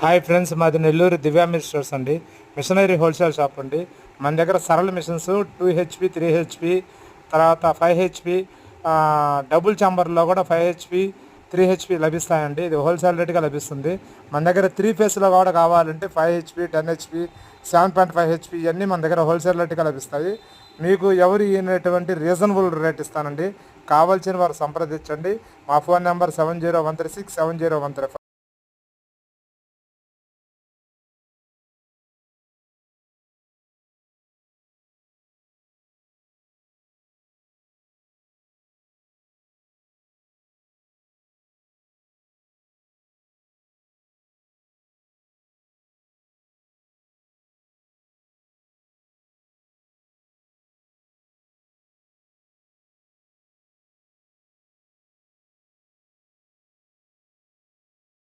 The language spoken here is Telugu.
హాయ్ ఫ్రెండ్స్, మాది నెల్లూరు దివ్యా స్టోర్స్ అండి. మిషనరీ హోల్సేల్ షాప్ అండి. మన దగ్గర సరళ మిషన్స్ 2 HP 3 HP తర్వాత 5 HP డబుల్ ఛాంబర్లో కూడా 5 HP 3 HP లభిస్తాయండి. ఇది హోల్సేల్ రేట్గా లభిస్తుంది. మన దగ్గర 3 ఫేస్లో కూడా కావాలంటే 5 HP 10 HP 7.5 HP ఇవన్నీ మన దగ్గర హోల్సేల్ రేట్గా లభిస్తాయి. మీకు ఎవరు ఇటువంటి రీజనబుల్ రేట్ ఇస్తానండి. కావాల్సిన వారు సంప్రదించండి. మా ఫోన్ నెంబర్ 7013670135.